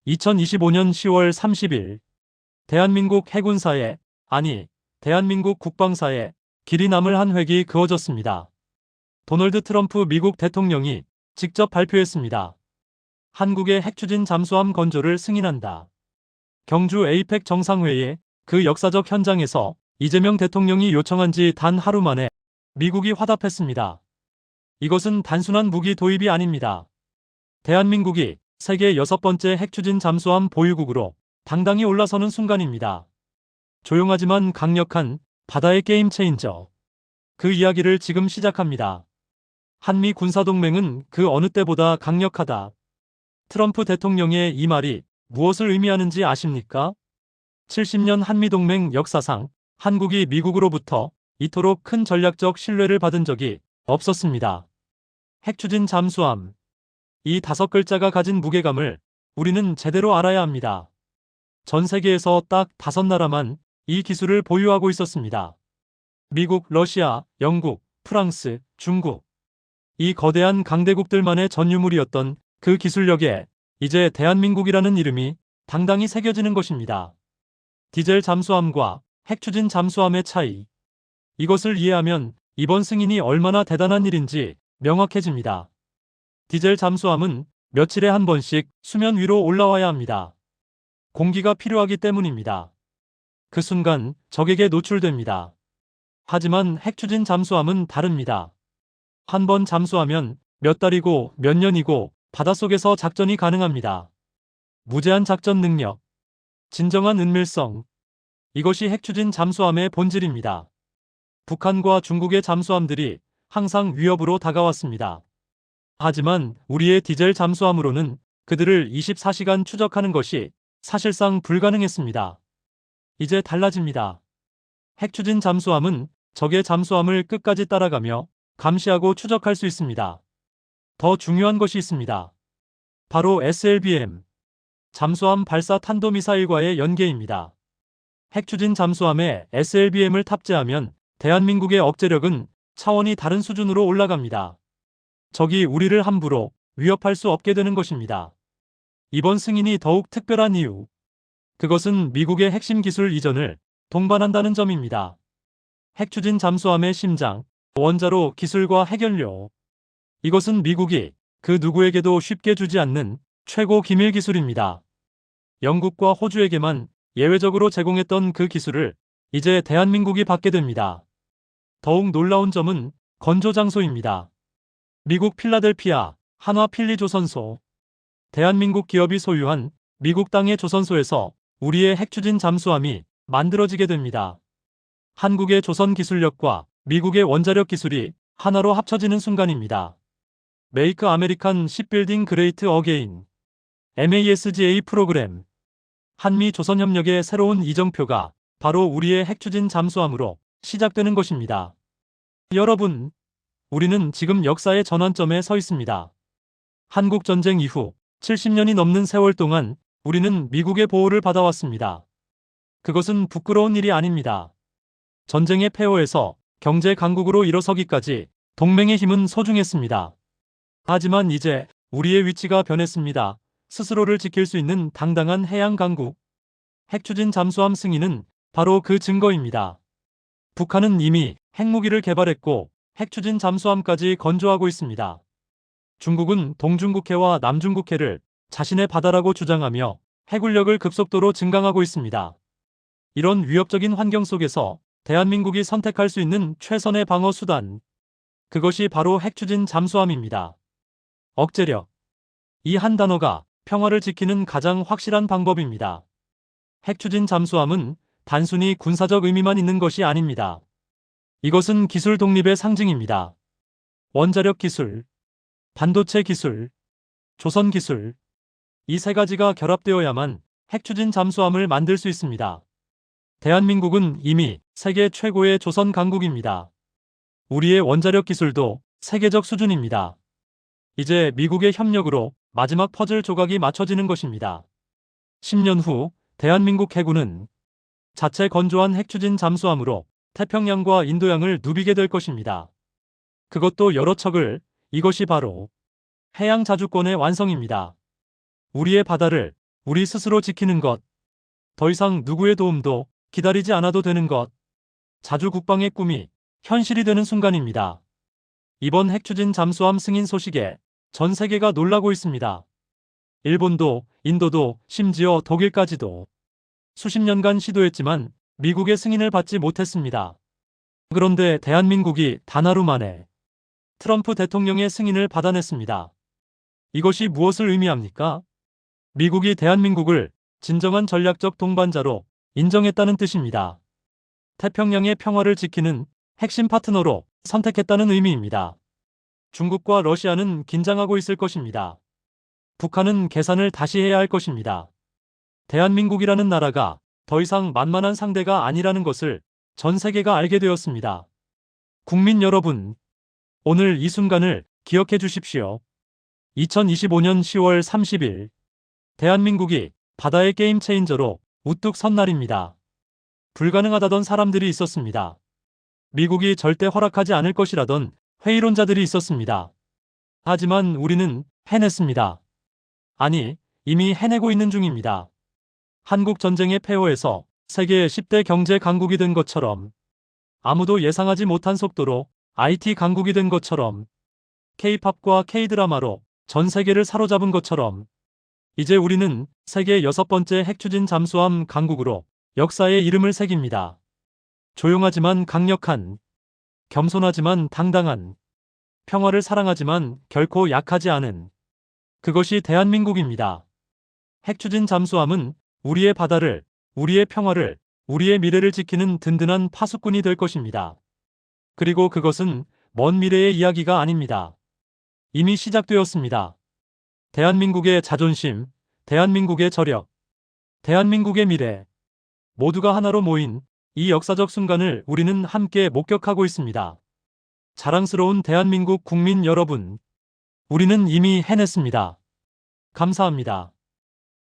2025년 10월 30일 대한민국 해군사에, 아니, 대한민국 국방사에 길이 남을 한 획이 그어졌습니다. 도널드 트럼프 미국 대통령이 직접 발표했습니다. 한국의 핵추진 잠수함 건조를 승인한다. 경주 에이펙 정상회의 그 역사적 현장에서 이재명 대통령이 요청한 지 단 하루 만에 미국이 화답했습니다. 이것은 단순한 무기 도입이 아닙니다. 대한민국이 세계 6번째 핵추진 잠수함 보유국으로 당당히 올라서는 순간입니다. 조용하지만 강력한 바다의 게임 체인저. 그 이야기를 지금 시작합니다. 한미 군사동맹은 그 어느 때보다 강력하다. 트럼프 대통령의 이 말이 무엇을 의미하는지 아십니까? 70년 한미동맹 역사상 한국이 미국으로부터 이토록 큰 전략적 신뢰를 받은 적이 없었습니다. 핵추진 잠수함. 이 5글자가 가진 무게감을 우리는 제대로 알아야 합니다. 전 세계에서 딱 5나라만 이 기술을 보유하고 있었습니다. 미국, 러시아, 영국, 프랑스, 중국. 이 거대한 강대국들만의 전유물이었던 그 기술력에 이제 대한민국이라는 이름이 당당히 새겨지는 것입니다. 디젤 잠수함과 핵추진 잠수함의 차이. 이것을 이해하면 이번 승인이 얼마나 대단한 일인지 명확해집니다. 디젤 잠수함은 며칠에 한 번씩 수면 위로 올라와야 합니다. 공기가 필요하기 때문입니다. 그 순간 적에게 노출됩니다. 하지만 핵추진 잠수함은 다릅니다. 한 번 잠수하면 몇 달이고 몇 년이고 바닷속에서 작전이 가능합니다. 무제한 작전 능력, 진정한 은밀성. 이것이 핵추진 잠수함의 본질입니다. 북한과 중국의 잠수함들이 항상 위협으로 다가왔습니다. 하지만 우리의 디젤 잠수함으로는 그들을 24시간 추적하는 것이 사실상 불가능했습니다. 이제 달라집니다. 핵추진 잠수함은 적의 잠수함을 끝까지 따라가며 감시하고 추적할 수 있습니다. 더 중요한 것이 있습니다. 바로 SLBM, 잠수함 발사 탄도미사일과의 연계입니다. 핵추진 잠수함에 SLBM을 탑재하면 대한민국의 억제력은 차원이 다른 수준으로 올라갑니다. 적이 우리를 함부로 위협할 수 없게 되는 것입니다. 이번 승인이 더욱 특별한 이유. 그것은 미국의 핵심 기술 이전을 동반한다는 점입니다. 핵추진 잠수함의 심장, 원자로 기술과 핵연료. 이것은 미국이 그 누구에게도 쉽게 주지 않는 최고 기밀 기술입니다. 영국과 호주에게만 예외적으로 제공했던 그 기술을 이제 대한민국이 받게 됩니다. 더욱 놀라운 점은 건조 장소입니다. 미국 필라델피아 한화필리조선소. 대한민국 기업이 소유한 미국 땅의 조선소에서 우리의 핵추진 잠수함이 만들어지게 됩니다. 한국의 조선 기술력과 미국의 원자력 기술이 하나로 합쳐지는 순간입니다. 메이크 아메리칸 십빌딩 그레이트 어게인. MASGA 프로그램. 한미 조선협력의 새로운 이정표가 바로 우리의 핵추진 잠수함으로 시작되는 것입니다. 여러분, 우리는 지금 역사의 전환점에 서 있습니다. 한국전쟁 이후 70년이 넘는 세월 동안 우리는 미국의 보호를 받아왔습니다. 그것은 부끄러운 일이 아닙니다. 전쟁의 폐허에서 경제 강국으로 일어서기까지 동맹의 힘은 소중했습니다. 하지만 이제 우리의 위치가 변했습니다. 스스로를 지킬 수 있는 당당한 해양 강국. 핵추진 잠수함 승인은 바로 그 증거입니다. 북한은 이미 핵무기를 개발했고 핵추진 잠수함까지 건조하고 있습니다. 중국은 동중국해와 남중국해를 자신의 바다라고 주장하며 해군력을 급속도로 증강하고 있습니다. 이런 위협적인 환경 속에서 대한민국이 선택할 수 있는 최선의 방어 수단. 그것이 바로 핵추진 잠수함입니다. 억제력. 이 한 단어가 평화를 지키는 가장 확실한 방법입니다. 핵추진 잠수함은 단순히 군사적 의미만 있는 것이 아닙니다. 이것은 기술 독립의 상징입니다. 원자력 기술, 반도체 기술, 조선 기술. 이 세 가지가 결합되어야만 핵추진 잠수함을 만들 수 있습니다. 대한민국은 이미 세계 최고의 조선 강국입니다. 우리의 원자력 기술도 세계적 수준입니다. 이제 미국의 협력으로 마지막 퍼즐 조각이 맞춰지는 것입니다. 10년 후 대한민국 해군은 자체 건조한 핵추진 잠수함으로 태평양과 인도양을 누비게 될 것입니다. 그것도 여러 척을. 이것이 바로 해양 자주권의 완성입니다. 우리의 바다를 우리 스스로 지키는 것. 더 이상 누구의 도움도 기다리지 않아도 되는 것. 자주 국방의 꿈이 현실이 되는 순간입니다. 이번 핵추진 잠수함 승인 소식에 전 세계가 놀라고 있습니다. 일본도, 인도도, 심지어 독일까지도 수십 년간 시도했지만 미국의 승인을 받지 못했습니다. 그런데 대한민국이 단 하루 만에 트럼프 대통령의 승인을 받아냈습니다. 이것이 무엇을 의미합니까? 미국이 대한민국을 진정한 전략적 동반자로 인정했다는 뜻입니다. 태평양의 평화를 지키는 핵심 파트너로 선택했다는 의미입니다. 중국과 러시아는 긴장하고 있을 것입니다. 북한은 계산을 다시 해야 할 것입니다. 대한민국이라는 나라가 더 이상 만만한 상대가 아니라는 것을 전 세계가 알게 되었습니다. 국민 여러분, 오늘 이 순간을 기억해 주십시오. 2025년 10월 30일, 대한민국이 바다의 게임 체인저로 우뚝 선 날입니다. 불가능하다던 사람들이 있었습니다. 미국이 절대 허락하지 않을 것이라던 회의론자들이 있었습니다. 하지만 우리는 해냈습니다. 아니, 이미 해내고 있는 중입니다. 한국 전쟁의 폐허에서 세계 10대 경제 강국이 된 것처럼, 아무도 예상하지 못한 속도로 IT 강국이 된 것처럼, K-팝과 K-드라마로 전 세계를 사로잡은 것처럼, 이제 우리는 세계 6번째 핵추진 잠수함 강국으로 역사의 이름을 새깁니다. 조용하지만 강력한, 겸손하지만 당당한, 평화를 사랑하지만 결코 약하지 않은, 그것이 대한민국입니다. 핵추진 잠수함은 우리의 바다를, 우리의 평화를, 우리의 미래를 지키는 든든한 파수꾼이 될 것입니다. 그리고 그것은 먼 미래의 이야기가 아닙니다. 이미 시작되었습니다. 대한민국의 자존심, 대한민국의 저력, 대한민국의 미래, 모두가 하나로 모인 이 역사적 순간을 우리는 함께 목격하고 있습니다. 자랑스러운 대한민국 국민 여러분, 우리는 이미 해냈습니다. 감사합니다.